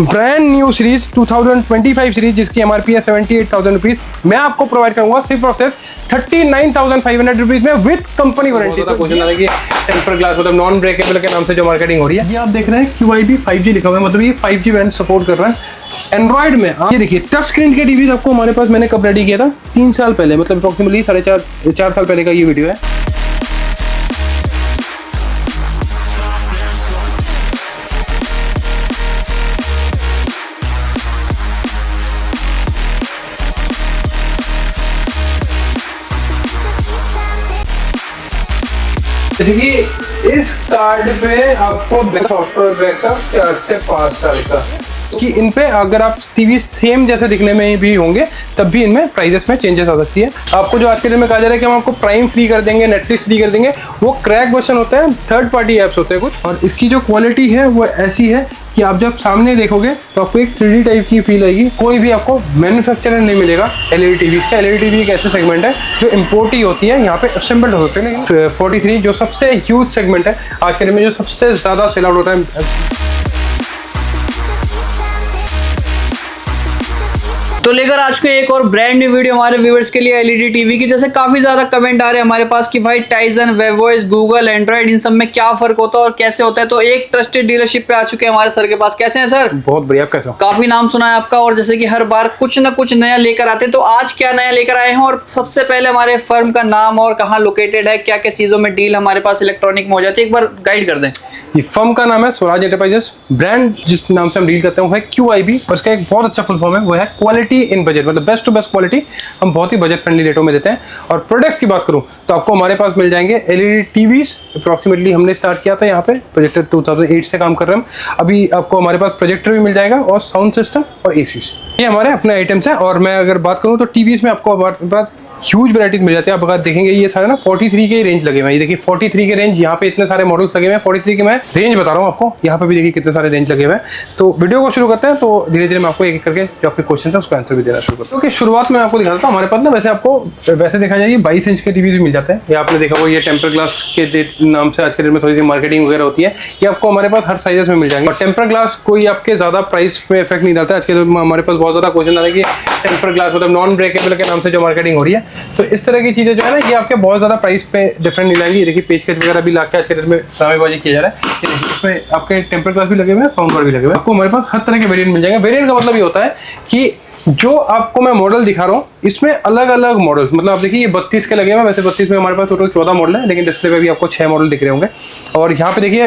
Brand new series 2025 series जिसकी MRP है 78,000 rupees, मैं आपको प्रोवाइड करूंगा सिर्फ और सिर्फ 39,500 रुपीज में विद कंपनी वारंटी। तो क्वेश्चन आता है कि टेम्पर ग्लास मतलब नॉन ब्रेकेबल के नाम से जो मार्केटिंग हो रही है, ये आप देख रहे हैं QIB 5G लिखा हुआ है, मतलब ये 5G बैंड सपोर्ट कर रहा है एंड्रॉइड में। ये देखिए टच स्क्रीन के टीवी आपको हमारे पास मैंने कब रेडी किया था, 3 साल पहले, मतलब अप्रोक्सीमेटली 4.5 साल पहले का ये वीडियो है। जैसे कि इस कार्ड पे आपको सॉफ्टवेयर बैकअप 4 से 5 साल का, कि इन पे अगर आप टीवी सेम जैसे दिखने में भी होंगे तब भी इनमें प्राइजेस में चेंजेस आ सकती है। आपको जो आज के दिन में कहा जा रहा है कि हम आपको प्राइम फ्री कर देंगे, नेटफ्लिक्स फ्री कर देंगे, वो क्रैक वर्जन होता है, थर्ड पार्टी ऐप्स होते हैं कुछ। और इसकी जो क्वालिटी है वो ऐसी है कि आप जब सामने देखोगे तो आपको एक 3D टाइप की फील आएगी। कोई भी आपको मैन्युफैक्चरर नहीं मिलेगा LED टीवी का। LED टीवी एक ऐसे सेगमेंट है जो इम्पोर्ट ही होती है, यहाँ पे असेंबल्ड होते हैं। लेकिन 43 जो सबसे ह्यूज सेगमेंट है आज के दिन में, जो सबसे ज़्यादा सेल आउट होता है। तो लेकर आज को एक और ब्रांड न्यू वीडियो हमारे व्यूअर्स के लिए LED टीवी की। जैसे काफी ज्यादा कमेंट आ रहे हैं हमारे पास कि भाई टाइजन, वेवॉइस, गूगल, एंड्रॉइड, इन सब में क्या फर्क होता है और कैसे होता है। तो एक ट्रस्टेड डीलरशिप पे आ चुके हैं हमारे सर के पास। कैसे हैं सर? बहुत बढ़िया। आप कैसे हो? काफी नाम सुना है आपका, और जैसे कि हर बार कुछ ना कुछ नया लेकर आते हैं, तो आज क्या नया लेकर आए हैं? और सबसे पहले हमारे फर्म का नाम और कहाँ लोकेटेड है, क्या क्या चीजों में डील हमारे पास इलेक्ट्रॉनिक में हो जाती है, एक बार गाइड कर दें। ये फर्म का नाम है स्वराज एंटरप्राइजेस। ब्रांड जिस नाम से हम डील करते हैं वो है QIB, और इसका एक बहुत अच्छा फुल फॉर्म है, वो है क्वालिटी इन बजट, मतलब बेस्ट टू बेस्ट क्वालिटी हम बहुत ही बजट फ्रेंडली रेटों में देते हैं। और प्रोडक्ट्स की बात करूं तो आपको हमारे पास मिल जाएंगे LED टीवीज। अप्रोक्सीमेटली हमने स्टार्ट किया था यहाँ पे प्रोजेक्टर 2008 से काम कर रहे हैं हम। अभी आपको हमारे पास प्रोजेक्टर भी मिल जाएगा और साउंड सिस्टम और AC, ये हमारे अपने आइटम्स हैं। और मैं अगर बात करूँ तो टीवीज में आपको हमारे पास ह्यूज वैराइटीज मिल जाती है। आप अगर देखेंगे ये सारे ना 43 के रेंज लगे हुए हैं। ये देखिए 43 के रेंज, यहाँ पे इतने सारे मॉडल्स लगे हुए हैं। 43 के मैं रेंज बता रहा हूँ आपको, यहाँ पे भी देखिए कितने सारे रेंज लगे हुए हैं। तो वीडियो को शुरू करते हैं, तो धीरे धीरे मैं आपको एक एक करके जो आपके क्वेश्चन है उसका आंसर भी देना शुरू करता हूँ। क्योंकि शुरुआत में आपको दिखा देता हूँ, हमारे पास ना वैसे देखा जाए 22 इंच के टीवी भी मिल जाते हैं। ये आपने देखा होगा, ये टेम्पर ग्लास के नाम से आज के डेट में थोड़ी सी मार्केटिंग वगैरह होती है। ये आपको हमारे पास हर साइजेस में मिल जाएंगे। और टेम्पर ग्लास कोई आपके ज्यादा प्राइस में इफेक्ट नहीं डालता है। आज के डेट में हमारे पास बहुत ज्यादा क्वेश्चन आ रहा है कि टेम्पर ग्लास मतलब नॉन ब्रेकेबल के नाम से जो मार्केटिंग हो रही है, तो इस तरह की चीजें जो है ना, ये आपके बहुत ज्यादा प्राइस पे डिफरेंट नहीं लाएंगी। देखिए पेज कट वगैरह भी लाके आज के डेट में सामेबाजी किया जा रहा है। इसमें आपके टेम्पर ग्लास भी लगे हुए हैं, साउंड बार भी लगे हुए हैं। आपको हमारे पास हर तरह के वेरिएंट मिल जाएंगे। वेरिएंट का मतलब ये होता है कि जो आपको मैं मॉडल दिखा रहा हूँ इसमें अलग अलग मॉडल्स, मतलब आप देखिए ये 32 के लगे हुए हैं। वैसे 32 में हमारे पास टोटल 14 मॉडल है, लेकिन डिस्प्ले पे भी आपको 6 मॉडल दिख रहे होंगे। और यहाँ पे देखिए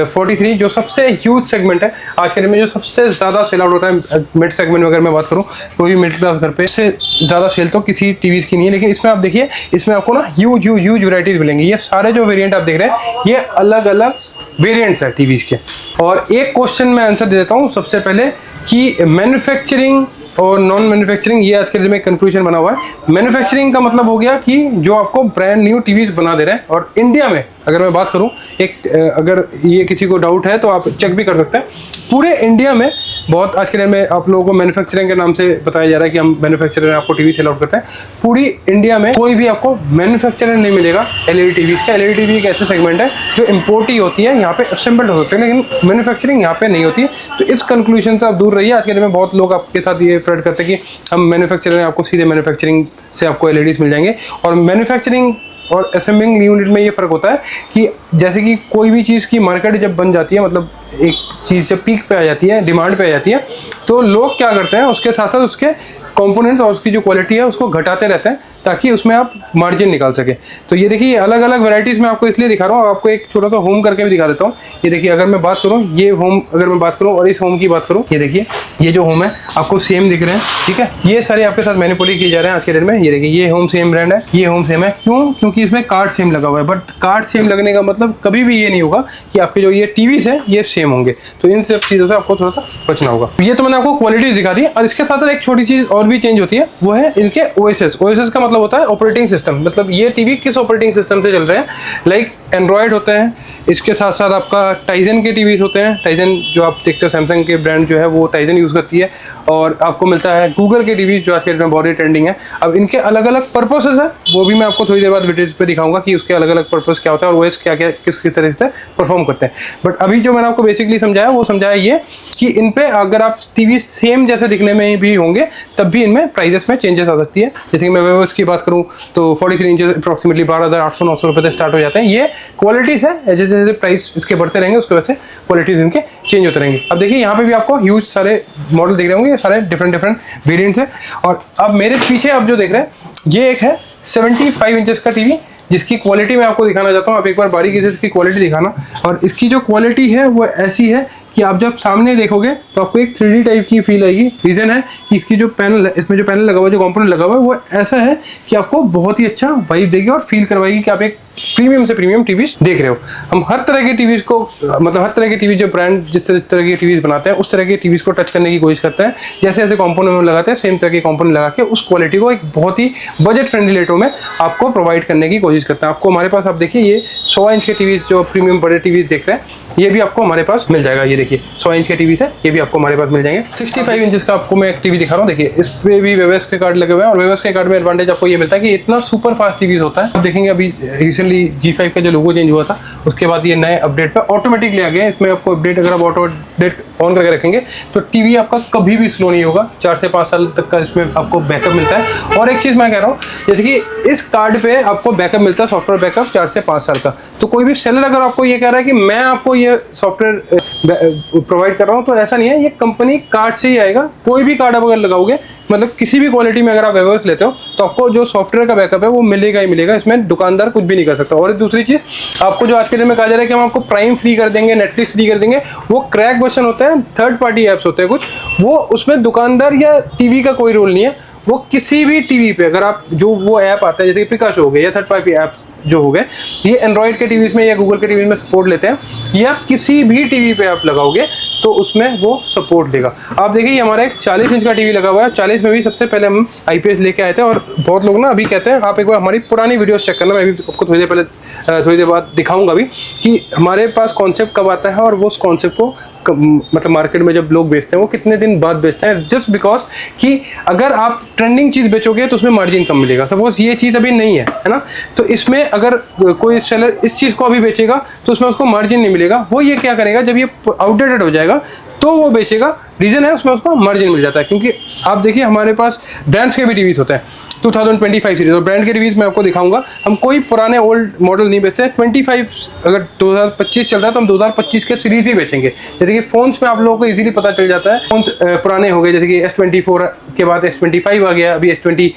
43 जो सबसे ह्यूज सेगमेंट है आज के दिन में, जो सबसे ज़्यादा सेल आउट होता है मिड सेगमेंट में। अगर मैं बात करूँ कोई भी मिडिल क्लास घर पे से ज़्यादा सेल तो किसी टीवीज़ की नहीं है, लेकिन इसमें आप देखिए इसमें आपको ना ह्यूज वेराइटीज़ मिलेंगी। ये सारे जो वेरियंट आप देख रहे हैं ये अलग अलग वेरिएंट्स है टीवीज़ के। और एक क्वेश्चन मैं आंसर दे देता हूँ सबसे पहले कि मैन्युफैक्चरिंग और नॉन मैन्युफैक्चरिंग, ये आज के दिन में कंफ्यूजन बना हुआ है। मैन्युफैक्चरिंग का मतलब हो गया कि जो आपको ब्रांड न्यू टीवीज बना दे रहे हैं। और इंडिया में अगर मैं बात करूं, अगर ये किसी को डाउट है तो आप चेक भी कर सकते हैं, पूरे इंडिया में बहुत आज के दिन में आप लोगों को मैन्युफैक्चरिंग के नाम से बताया जा रहा है कि हम मैन्युफैक्चरर में आपको टीवी सेल आउट करते हैं। पूरी इंडिया में कोई भी आपको मैन्युफैक्चरर नहीं मिलेगा LED टीवी का। LED टीवी एक ऐसे सेगमेंट है जो इम्पोर्ट ही होती है, यहाँ पे असेंबल्ड होते हैं, लेकिन मैन्युफैक्चरिंग यहाँ पे नहीं होती है। तो इस कंक्लूजन से आप दूर रहिए। आज के दिन में बहुत लोग आपके साथ ये फ्रॉड करते हैं कि हम मैन्युफैक्चरर हैं, आपको सीधे मैन्युफैक्चरिंग से आपको LEDs मिल जाएंगे। और मैन्युफैक्चरिंग और असेंबलिंग यूनिट में ये फ़र्क होता है कि जैसे कि कोई भी चीज़ की मार्केट जब बन जाती है, मतलब एक चीज़ जब पीक पे आ जाती है, डिमांड पे आ जाती है, तो लोग क्या करते हैं उसके साथ साथ उसके कंपोनेंट्स और उसकी जो क्वालिटी है उसको घटाते रहते हैं ताकि उसमें आप मार्जिन निकाल सके। तो ये देखिए अलग अलग वैरायटीज़ में आपको इसलिए दिखा रहा हूँ। आपको एक छोटा सा होम करके भी दिखा देता हूँ। ये देखिए अगर मैं बात करूँ, ये होम अगर मैं बात करूँ और इस होम की बात करूँ, ये देखिए ये जो होम है आपको सेम दिख रहे हैं, ठीक है। ये सारे आपके साथ मैनिपुलेट किए जा रहे हैं आज के डेट में। ये देखिए ये होम सेम ब्रांड है, ये होम सेम है। क्यों? क्योंकि इसमें कार्ड सेम लगा हुआ है। बट कार्ड सेम लगने का मतलब कभी भी ये नहीं होगा कि आपके जो ये टीवीज हैं ये सेम होंगे। तो इन सब चीज़ों से आपको थोड़ा सा बचना होगा। ये तो मैंने आपको क्वालिटी दिखा दी। और इसके साथ साथ एक छोटी चीज़ और भी चेंज होती है, वो है इनके OSS। OSS का मतलब होता है ऑपरेटिंग सिस्टम, मतलब ये टीवी किस ऑपरेटिंग सिस्टम से चल रहे हैं। लाइक एंड्रॉयड होते हैं, इसके साथ साथ आपका टाइजन के टीवीज होते हैं। टाइजन जो आप देखते हो, सैमसंग के ब्रांड जो है वो टाइजन यूज़ करती है। और आपको मिलता है गूगल के टीवी जो आज के डेट में बहुत ही ट्रेंडिंग है। अब इनके अलग अलग पर्पसेस है, वो भी मैं आपको थोड़ी देर बाद वीडियोस पे दिखाऊंगा कि उसके अलग अलग पर्पस क्या होता है और ओएस क्या क्या किस किस तरह से परफॉर्म करते हैं। बट अभी जो मैंने आपको बेसिकली समझाया वो समझाया ये कि इन पे अगर आप टीवी सेम जैसे दिखने में भी होंगे तब भी इनमें प्राइजेस में चेंजेस आ सकती है। जैसे कि मैं वेवोस की बात करूँ तो 43 इंचेस अप्रॉक्सीमेटली 12,800-900 रुपये से स्टार्ट हो जाते हैं। ये क्वालिटीज़ है, जैसे जैसे प्राइस इसके बढ़ते रहेंगे उसके वजह से क्वालिटीज़ इनके चेंज होते रहेंगे। अब देखिए यहाँ पे भी आपको ह्यूज सारे मॉडल दिख रहे होंगे, ये सारे डिफरेंट वेरिएंट्स हैं। और अब मेरे पीछे आप जो देख रहे हैं ये एक है 75 इंचेस का टीवी जिसकी क्वालिटी मैं आपको दिखाना चाहता हूँ। आप एक बार बारीकी से इसकी क्वालिटी दिखाना। और इसकी जो क्वालिटी है वो ऐसी है कि आप जब सामने देखोगे तो आपको एक 3D टाइप की फील आएगी। रीज़न है कि इसकी जो पैनल है, इसमें जो पैनल लगा हुआ है, जो कंपोनेंट लगा हुआ है वो ऐसा है कि आपको बहुत ही अच्छा वाइब देगी और फील करवाएगी कि आप एक प्रीमियम से प्रीमियम टीवीज देख रहे हो। हम हर तरह के टीवीज को, मतलब हर तरह के टीवी जो ब्रांड जिस तरह के टीवीज बनाते हैं उस तरह के टीवीज को टच करने की कोशिश करते हैं। जैसे जैसे कंपोनेंट लगाते हैं सेम तरह के कंपोनेंट लगा के उस क्वालिटी को एक बहुत ही बजट फ्रेंडली रेटों में आपको प्रोवाइड करने की कोशिश करते हैं। आपको हमारे पास, आप देखिए ये 100 इंच के टीवीज जो प्रीमियम बड़े टीवीज देख रहे हैं ये भी आपको हमारे पास मिल जाएगा। ये देखिए 100 इंच के टीवीज है, ये भी आपको हमारे पास मिल जाएंगे। 65 इंचेस का आपको मैं एक टीवी दिखा रहा हूँ। देखिए इस पे भी वेवस के कार्ड लगे हुए हैं और वेवस के कार्ड में एडवांटेज आपको ये मिलता है कि इतना सुपर फास्ट टीवीज होता है। आप देखेंगे अभी रिसेंटली G5 का जो लोगो चेंज हुआ था उसके बाद ये नए अपडेट पे ऑटोमेटिकली आ गया। इसमें आपको अपडेट, अगर आप ऑटो अपडेट ऑन करके रखेंगे तो टीवी आपका कभी भी स्लो नहीं होगा। 4 से 5 साल तक का इसमें आपको बैकअप मिलता है। और एक चीज़ मैं कह रहा हूँ, जैसे कि इस कार्ड पे आपको बैकअप मिलता है, सॉफ्टवेयर बैकअप 4 से 5 साल का। तो कोई भी सेलर अगर आपको ये कह रहा है कि मैं आपको ये सॉफ्टवेयर प्रोवाइड कर रहा हूँ, तो ऐसा नहीं है, ये कंपनी कार्ड से ही आएगा। कोई भी कार्ड आप अगर लगाओगे, मतलब किसी भी क्वालिटी में अगर आप वेवस लेते हो तो आपको जो सॉफ्टवेयर का बैकअप है वो मिलेगा ही मिलेगा। इसमें दुकानदार कुछ भी नहीं कर सकता। और दूसरी चीज़, आपको जो आज के दिन में कहा जा रहा है कि हम आपको प्राइम फ्री कर देंगे, नेटफ्लिक्स फ्री कर देंगे, वो क्रैक वर्जन होता है, थर्ड पार्टी ऐप्स होते हैं कुछ, वो उसमें दुकानदार या टीवी का कोई रोल नहीं है। वो किसी भी टीवी पे अगर आप जो वो ऐप आता है, जैसे कि पिकाशो हो गए या थर्ड पार्टी ऐप जो हो गए, ये एंड्रॉइड के टीवीज में या गूगल के टीवी में सपोर्ट लेते हैं। ये आप किसी भी टीवी पे आप लगाओगे तो उसमें वो सपोर्ट देगा। आप देखिए ये हमारा एक 40 इंच का टीवी लगा हुआ है। 40 में भी सबसे पहले हम IPS लेके आए थे। और बहुत लोग ना अभी कहते हैं, आप एक बार हमारी पुरानी वीडियोस चेक करना, मैं भी आपको थोड़ी देर बाद दिखाऊंगा भी कि हमारे पास कॉन्सेप्ट कब आता है और वो उस कॉन्सेप्ट को मतलब मार्केट में जब लोग बेचते हैं वो कितने दिन बाद बेचते हैं। जस्ट बिकॉज कि अगर आप ट्रेंडिंग चीज़ बेचोगे तो उसमें मार्जिन कम मिलेगा। सपोज ये चीज़ अभी नहीं है ना, तो इसमें अगर कोई सेलर इस चीज़ को अभी बेचेगा तो उसमें उसको मार्जिन नहीं मिलेगा। वो ये क्या करेगा, जब ये आउटडेटेड हो जाएगा तो वो बेचेगा। रीज़न है उसमें उसको मार्जिन मिल जाता है। क्योंकि आप देखिए हमारे पास ब्रांड्स के भी टीवीज़ होते हैं 2025 सीरीज, और ब्रांड के टीवीज़ मैं आपको दिखाऊंगा। हम कोई पुराने ओल्ड मॉडल नहीं बेचते हैं। 25 अगर 2025 चल रहा है तो हम 2025 के सीरीज ही बेचेंगे। जैसे कि फ़ोन्स में आप लोगों को इजीली पता चल जाता है फ़ोन्स पुराने हो गए, जैसे कि S24 के बाद S25 आ गया, अभी S20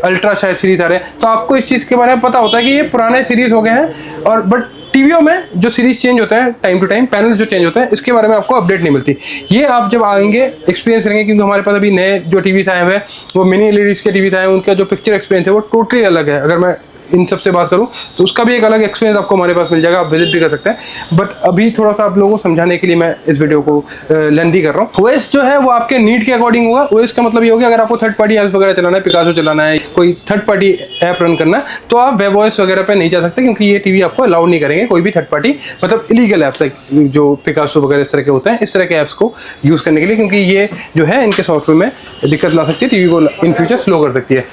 अल्ट्रा शायद सीरीज आ रहे हैं। तो आपको इस चीज़ के बारे में पता होता है कि ये पुराने सीरीज हो गए हैं। और बट टीवीओ में जो सीरीज चेंज होता है टाइम टू टाइम, पैनल जो चेंज होता है, इसके बारे में आपको अपडेट नहीं मिलती। ये आप जब आएंगे एक्सपीरियंस करेंगे, क्योंकि हमारे पास अभी नए जो टीवीज आए हुए हैं वो मिनी LEDs के टीवीज आए हैं, उनका जो पिक्चर एक्सपीरियंस है वो टोटली अलग है। अगर मैं इन सब से बात करूं तो उसका भी एक अलग एक्सपीरियंस आपको हमारे पास मिल जाएगा, आप विजिट भी कर सकते हैं। बट अभी थोड़ा सा आप लोगों को समझाने के लिए मैं इस वीडियो को लेंथी कर रहा हूँ। ओएस जो है वो आपके नीड के अकॉर्डिंग होगा। ओएस का मतलब ये होगा अगर आपको थर्ड पार्टी ऐप्स वगैरह चलाना है, पिकासो चलाना है, कोई थर्ड पार्टी ऐप रन करना है, तो आप वेब ओएस वगैरह पे नहीं जा सकते, क्योंकि ये टीवी आपको अलाउ नहीं करेंगे कोई भी थर्ड पार्टी, मतलब इलीगल ऐप्स जो पिकासो वगैरह इस तरह के होते हैं, इस तरह के ऐप्स को यूज़ करने के लिए, क्योंकि ये जो है इनके सॉफ्टवेयर में दिक्कत ला सकती है, टीवी को इन फ्यूचर स्लो कर सकती है।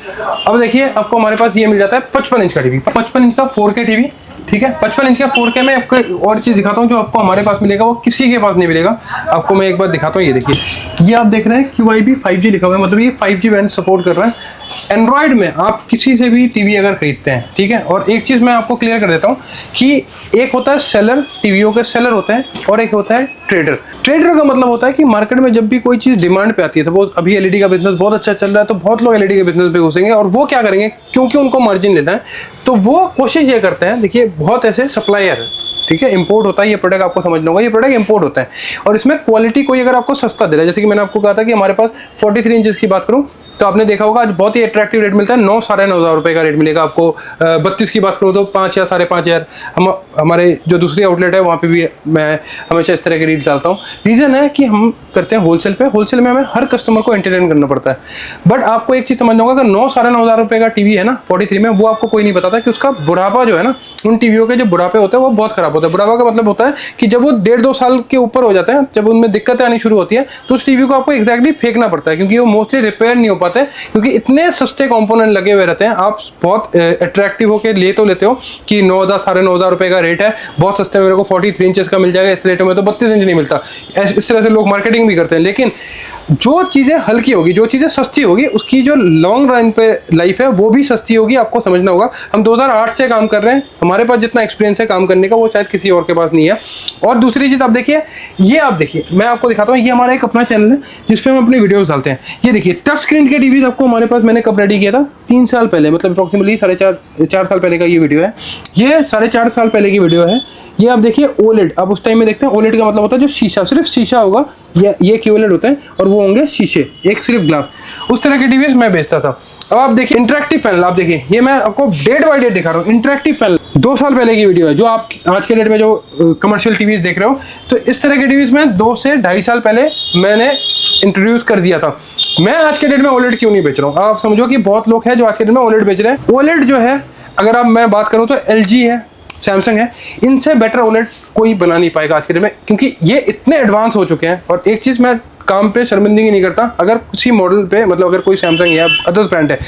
अब देखिए आपको हमारे पास ये मिल जाता है 55 इंच का टीवी, 55 इंच का 4K टीवी, ठीक है। 55 इंच का 4K में आपको और चीज़ दिखाता हूँ जो आपको हमारे पास मिलेगा वो किसी के पास नहीं मिलेगा। आपको मैं एक बार दिखाता हूँ। ये देखिए, ये आप देख रहे हैं QIB 5G लिखा हुआ है, मतलब ये 5G बैंड सपोर्ट कर रहा है। एंड्रॉयड में आप किसी से भी टीवी अगर खरीदते हैं, ठीक है, और एक चीज़ मैं आपको क्लियर कर देता हूँ कि एक होता है सेलर, टीवीओ के सेलर होते हैं, और एक होता है ट्रेडर। ट्रेडर का मतलब होता है कि मार्केट में जब भी कोई चीज़ डिमांड पे आती है, सपोज अभी LED का बिजनेस बहुत अच्छा चल रहा है तो बहुत लोग LED के बिजनेस पे घुसेंगे, और वो क्या करेंगे, क्योंकि उनको मार्जिन लेना है तो वो कोशिश ये करते हैं। देखिए बहुत ऐसे सप्लायर है, ठीक है, इंपोर्ट होता है ये प्रोडक्ट, आपको समझना होगा, ये प्रोडक्ट इंपोर्ट होता है और इसमें क्वालिटी कोई अगर आपको सस्ता दे रहा है, जैसे कि मैंने आपको कहा था कि हमारे पास 43 इंचेस की बात करूं तो आपने देखा होगा आज बहुत ही अट्रैक्टिव रेट मिलता है, 9 साढ़े 9 हज़ार रुपये का रेट मिलेगा आपको। 32 की बात करूँ तो 5 या साढ़े 5 हज़ार। हमारे जो दूसरी आउटलेट है वहाँ पे भी मैं हमेशा इस तरह के रील्स डालता हूँ। रीज़न है कि हम करते हैं होलसेल पे। होलसेल में हमें हर कस्टमर को एंटरटेन करना पड़ता है। बट आपको एक चीज़ समझना होगा, अगर 9-9,500 रुपये का टीवी है ना 43 में, वो आपको कोई नहीं बताता कि उसका बुढ़ापा जो है ना, उन टीवियों के जो बुढ़ापे होते हैं वो बहुत खराब होता है। बुढ़ापा का मतलब होता है कि जब वो 1.5-2 साल के ऊपर हो जाते हैं, जब उनमें दिक्कतें आनी शुरू होती है, तो उस टीवी को आपको एक्जैक्टली फेंकना पड़ता है, क्योंकि वो मोस्टली रिपेयर नहीं हो पाते, क्योंकि इतने सस्ते कंपोनेंट लगे हुए रहते हैं। आप बहुत अट्रैक्टिव होकर ले तो लेते हो कि 9,000-9,500 रुपये का रेट है, बहुत सस्ते में मेरे को 43 इंचेस का मिल जाएगा, इस रेट में तो 32 इंच नहीं मिलता। इस तरह से लोग मार्केटिंग भी करते हैं। लेकिन जो चीज़ें हल्की होगी, जो चीज़ें सस्ती होगी, उसकी जो लॉन्ग रन पे लाइफ है वो भी सस्ती होगी। आपको समझना होगा, हम 2008 से काम कर रहे हैं, हमारे पास जितना एक्सपीरियंस है काम करने का वो शायद किसी और के पास नहीं है। और दूसरी चीज़ आप देखिए, ये आप देखिए, मैं आपको दिखाता हूँ, ये हमारा एक अपना चैनल है जिसपे हम अपनी वीडियोस डालते हैं। ये देखिए टच स्क्रीन के टीवी आपको हमारे पास मैंने कब रेडी किया था, 3 साल पहले, मतलब अप्रॉक्सीमेटली 4.5 साल पहले का ये वीडियो है। ये 4.5 साल पहले की वीडियो है। ये आप देखिए ओलेड, अब उस टाइम में देखते हैं ओलेड का मतलब होता है जो शीशा, सिर्फ शीशा होगा, ये QLED होते हैं और वो होंगे शीशे, एक सिर्फ ग्लास। उस तरह के टीवी मैं बेचता था। अब आप देखिए इंटरेक्टिव पैनल, आप देखिए, ये मैं आपको डेट बाय डेट दिखा रहा हूँ। इंटरेक्टिव पैनल 2 साल पहले की वीडियो है, जो आप आज के डेट में जो कमर्शियल टीवीज देख रहे हो, तो इस तरह के टीवीज में 2 से 2.5 साल पहले मैंने इंट्रोड्यूस कर दिया था। मैं आज के डेट में ओलेड क्यों नहीं बेच रहा हूँ? आप समझो कि बहुत लोग हैं जो आज के डेट में ओलेड बेच रहे हैं। ओलेड जो है, अगर आप मैं बात करूँ तो LG है, सैमसंग है, इनसे बेटर ओलेड कोई बना नहीं पाएगा आज के डेट में, क्योंकि ये इतने एडवांस हो चुके हैं। और एक चीज़ मैं काम पे शर्मिंदगी नहीं करता, अगर किसी मॉडल पे, मतलब अगर कोई सैमसंग या अदर्स ब्रांड है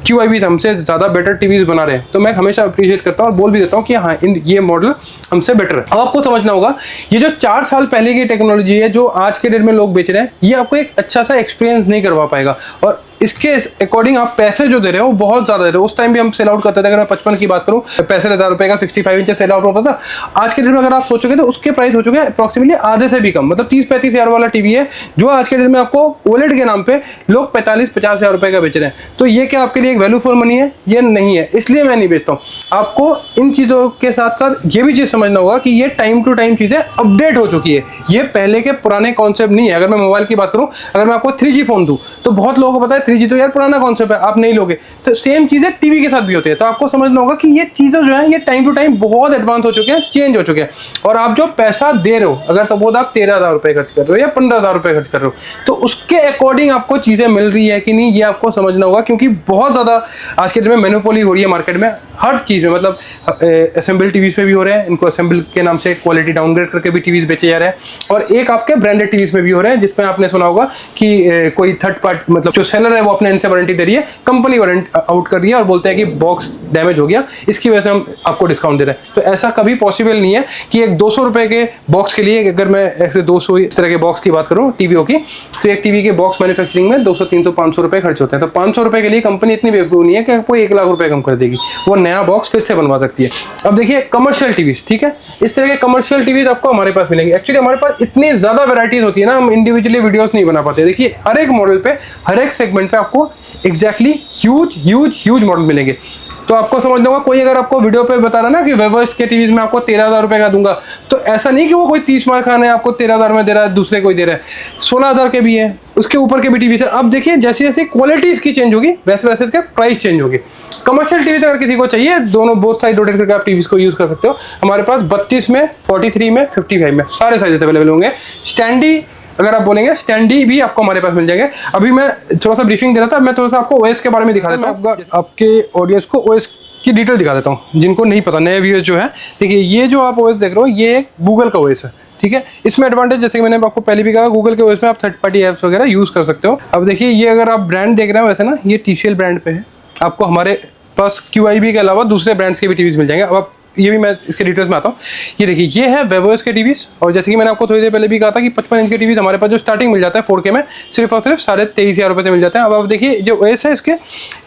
QIB हमसे ज़्यादा बेटर टीवीज बना रहे हैं, तो मैं हमेशा अप्रिशिएट करता हूँ और बोल भी देता हूँ कि हाँ, ये मॉडल हमसे बेटर है। अब आपको समझना होगा, ये जो 4 साल पहले की टेक्नोलॉजी है जो आज के डेट में लोग बेच रहे हैं, ये आपको एक अच्छा सा एक्सपीरियंस नहीं करवा पाएगा। और इसके अकॉर्डिंग आप पैसे जो दे रहे हो बहुत ज़्यादा दे रहे हो। उस टाइम भी हम सेल आउट करते थे, अगर मैं 55 की बात करूँ, 65,000 रुपये का 65 इंच सेल आउट होता था। आज के डेट में अगर आप सोचोगे तो उसके प्राइस हो चुके हैं अप्रॉक्सीमेटली आधे से भी कम, मतलब 30-35 हज़ार वाला टीवी है जो आज के डेट में आपको ओलेड के नाम पे लोग 45-50 हज़ार रुपये का बेच रहे हैं। तो ये क्या आपके लिए एक वैल्यू फॉर मनी है? ये नहीं है, इसलिए मैं नहीं बेचता हूँ। आपको इन चीज़ों के साथ साथ ये भी चीज़ समझना होगा कि ये टाइम टू टाइम चीज़ें अपडेट हो चुकी है। ये पहले के पुराने कॉन्सेप्ट नहीं है। अगर मैं मोबाइल की बात करूँ, अगर मैं आपको 3G फ़ोन दूँ तो बहुत लोगों को पता है 3G तो यार पुराना कॉन्सेप्ट है, आप नहीं लोगे। तो सेम चीज़ें टीवी के साथ भी होती है। तो आपको समझना होगा कि ये चीज़ें जो है ये टाइम टू टाइम बहुत एडवांस हो चुके हैं, चेंज हो चुके हैं। और आप जो पैसा दे रहे हो, अगर सपोज आप 13,000 रुपये खर्च कर रहे हो या 15,000 रुपये खर्च कर रहे हो, तो उसके अकॉर्डिंग आपको चीज़ें मिल रही है कि नहीं, ये आपको समझना होगा। क्योंकि बहुत ज़्यादा आज के दिन में मोनोपोली हो रही है मार्केट में हर चीज़ में। मतलब असेंबल टीवीज़ पे भी हो रहे हैं, इनको असेंबल के नाम से क्वालिटी डाउनग्रेड करके भी टीवीज़ बेचे जा रहे हैं। और एक आपके ब्रांडेड टीवीज़ में भी हो रहे हैं, जिसमें आपने सुना होगा कि कोई थर्ड पार्टी, मतलब जो सेलर है वो अपने इनसे वारंटी दे रही है, कंपनी वारंटी आउट कर रही है और बोलते हैं कि बॉक्स डैमेज हो गया, इसकी वजह से हम आपको डिस्काउंट दे रहे हैं। तो ऐसा कभी पॉसिबल नहीं है कि एक 200 रुपये के बॉक्स के लिए, अगर मैं ऐसे 200 इस तरह के बॉक्स की बात करूँ टीवीओ की, तो एक टीवी के बॉक्स मैन्युफैक्चरिंग में 200, 300, 500 रुपये खर्च होते हैं। तो 500 रुपये के लिए कंपनी इतनी बेवकूफ़ नहीं है कि आपको 1 लाख रुपये कम कर देगी, वो नया बॉक्स फिर से बनवा सकती है। अब देखिए कमर्शियल टीवीज, ठीक है, इस तरह के कमर्शियल टीवीज आपको हमारे पास मिलेंगे। एक्चुअली हमारे पास इतनी ज़्यादा वैराइटीज होती है ना, हम इंडिविजुअली वीडियोस नहीं बना पाते। देखिए हर एक मॉडल पे, हर एक सेगमेंट पे आपको एग्जैक्टली ह्यूज मॉडल मिलेंगे। तो आपको समझना होगा, कोई अगर आपको वीडियो पे बता रहा ना कि वेवर्स के टीवीज में आपको 13,000 रुपये का दूंगा, तो ऐसा नहीं कि वो कोई 30 मार खान है आपको 13,000 में दे रहा है, दूसरे कोई दे रहा है। 16,000 के भी है, उसके ऊपर के भी टीवी है। अब देखिए जैसे जैसे क्वालिटी इसकी चेंज होगी, वैसे वैसे इसका प्राइस चेंज होगी। कमर्शियल टीवी अगर किसी को चाहिए, दोनों बोथ साइड रोटेट करके आप टीवीज को यूज कर सकते हो। हमारे पास 32 में, 43 में, 55 में सारे साइज अवेलेबल होंगे। स्टैंडी अगर आप बोलेंगे, स्टैंडी भी आपको हमारे पास मिल जाएंगे। अभी मैं थोड़ा सा ब्रीफिंग दे रहा था, मैं थोड़ा सा आपको OS के बारे में दिखा देता हूँ, आपके ऑडियंस को OS की डिटेल दिखा देता हूँ, जिनको नहीं पता, नए व्यूअर्स जो है। देखिए ये जो आप OS देख रहे हो, ये एक गूगल का OS है, ठीक है। इसमें एडवांटेज, जैसे कि मैंने आपको पहले भी कहा, गूगल के OS में आप थर्ड पार्टी ऐप्स वगैरह यूज कर सकते हो। अब देखिए ये अगर आप ब्रांड देख रहे हो, वैसे ना ये TCL ब्रांड पे है। आपको हमारे पास QIB के अलावा दूसरे ब्रांड्स के भी टीवीज मिल जाएंगे। अब आप ये भी, मैं इसके डिटेल्स में आता हूँ। ये देखिए ये है वेवर्स के टीवीज, और जैसे कि मैंने आपको थोड़ी देर पहले भी कहा था कि 55 इंच के टीवीज हमारे पास जो स्टार्टिंग मिल जाता है 4K में, सिर्फ और सिर्फ 23,500 रुपये से मिल जाते हैं। अब आप देखिए जो OS है,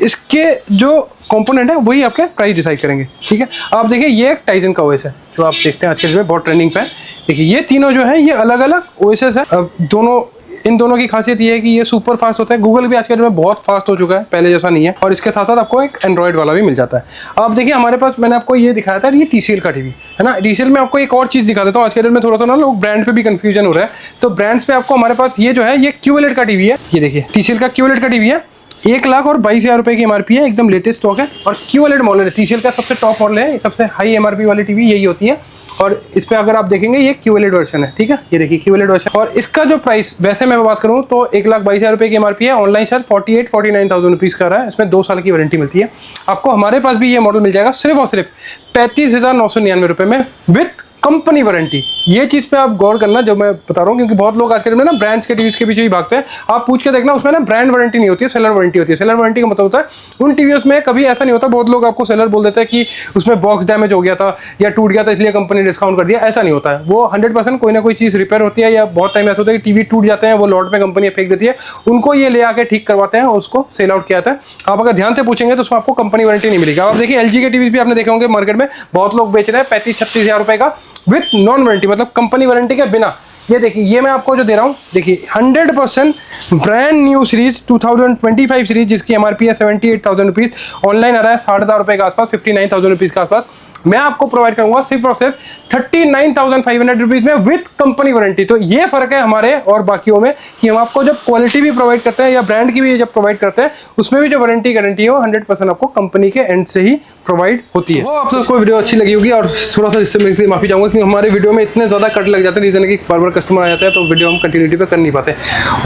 इसके जो कंपोनेंट है वही आपके प्राइस डिसाइड करेंगे, ठीक है। आप देखिए ये एक टाइजन का OS है, जो आप देखते हैं आज के दिन में बहुत ट्रेंडिंग पे है। देखिए ये तीनों जो है ये अलग अलग OS है। अब इन दोनों की खासियत ये है कि ये सुपर फास्ट होता है। गूगल भी आज के दिन में बहुत फास्ट हो चुका है, पहले जैसा नहीं है। और इसके साथ साथ आपको एक एंड्रॉइड वाला भी मिल जाता है। अब देखिए हमारे पास, मैंने आपको ये दिखाया था, ये TCL का टीवी है ना। TCL में आपको एक और चीज़ दिखा देता हूँ। आज के दिन में थोड़ा सा ना लोग ब्रांड पे भी कंफ्यूजन हो रहा है, तो ब्रांड्स पे आपको हमारे पास ये जो है ये QLED का टीवी है। ये देखिए TCL का QLED का टीवी है, 1,22,000 रुपये की MRP है, एकदम लेटेस्ट स्टॉक है। और QLED मॉडल है, TCL का सबसे टॉप मॉडल है, सबसे हाई MRP वाली टीवी यही होती है। और इस पे अगर आप देखेंगे ये QLED वर्जन है, ठीक है, ये देखिए QLED वर्जन। और इसका जो प्राइस वैसे मैं बात करूँ तो 1,22,000 रुपये की MRP है, ऑनलाइन सर 49,000 रुपीज़ का रहा है। इसमें 2 साल की वारंटी मिलती है आपको। हमारे पास भी ये मॉडल मिल जाएगा सिर्फ और सिर्फ 35,999 रुपये में विथ कंपनी वारंटी। ये चीज़ पे आप गौर करना जो मैं बता रहा हूँ, क्योंकि बहुत लोग आजकल में ना ब्रांड्स के टीवीज के पीछे भी भागते हैं। आप पूछ के देखना, उसमें ना ब्रांड वारंटी नहीं होती है, सेलर वारंटी होती है। सेलर वारंटी का मतलब होता है उन टीवीज में कभी ऐसा नहीं होता, बहुत लोग आपको सेलर बोल देते हैं कि उसमें बॉक्स डैमेज हो गया था या टूट गया था इसलिए कंपनी डिस्काउंट कर दिया। ऐसा नहीं होता है, वो 100% कोई ना कोई चीज़ रिपेयर होती है, या बहुत टाइम ऐसा होता है कि टीवी टूट जाते हैं, वो लॉट में कंपनी फेंक देती है, उनको ये ले आके ठीक करवाते हैं, उसको सेल आउट किया जाता है। आप अगर ध्यान से पूछेंगे तो उसमें आपको कंपनी वारंटी नहीं मिलेगी। आप देखिए LG के टीवी भी आपने देखे होंगे मार्केट में बहुत लोग बेच रहे हैं 35-36,000 रुपये का विथ नॉन वारंटी, मतलब कंपनी वारंटी के बिना। ये देखिए, ये मैं आपको जो दे रहा हूँ, देखिए 100% ब्रांड न्यू सीरीज 2025 सीरीज जिसकी MRP है 78,000 रुपीज़, ऑनलाइन आ रहा है 60,000 रुपये के आसपास, 59,000 रुपीज़ के आसपास। मैं आपको प्रोवाइड करूंगा सिर्फ और सिर्फ 39,500 रुपीज़ में विथ कंपनी वारंटी। तो ये फर्क है हमारे और बाकियों में कि हम आपको जब क्वालिटी भी प्रोवाइड करते हैं या ब्रांड की भी जब प्रोवाइड करते हैं, उसमें भी जो वारंटी गारंटी है वो 100% आपको कंपनी के एंड से ही प्रोवाइड होती है। वो आप सबको वीडियो अच्छी लगी होगी, और थोड़ा सा इससे माफी चाहूंगा क्योंकि हमारे वीडियो में इतने ज़्यादा कट लग जाते हैं, रीजन है कि बार बार कस्टमर आ जाते हैं तो वीडियो हम कंटिन्यूटी पे कर नहीं पाते।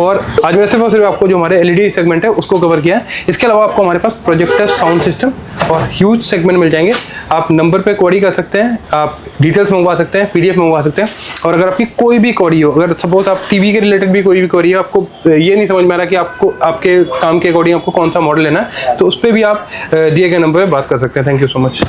और आज मैंने सिर्फ और सिर्फ आपको जो हमारे LED सेगमेंट है उसको कवर किया है। इसके अलावा आपको हमारे पास प्रोजेक्टर, साउंड सिस्टम और ह्यूज सेगमेंट मिल जाएंगे। आप नंबर पे क्वेरी कर सकते हैं, आप डिटेल्स मंगवा सकते हैं, PDF मंगवा सकते हैं। और अगर आपकी कोई भी क्वेरी हो, अगर सपोज आप टीवी के रिलेटेड भी कोई भी क्वेरी है, आपको ये नहीं समझ में आ रहा कि आपको आपके काम के अकॉर्डिंग आपको कौन सा मॉडल लेना है, तो उस पर भी आप दिए गए नंबर पर बात कर सकते हैं। Thank you so much.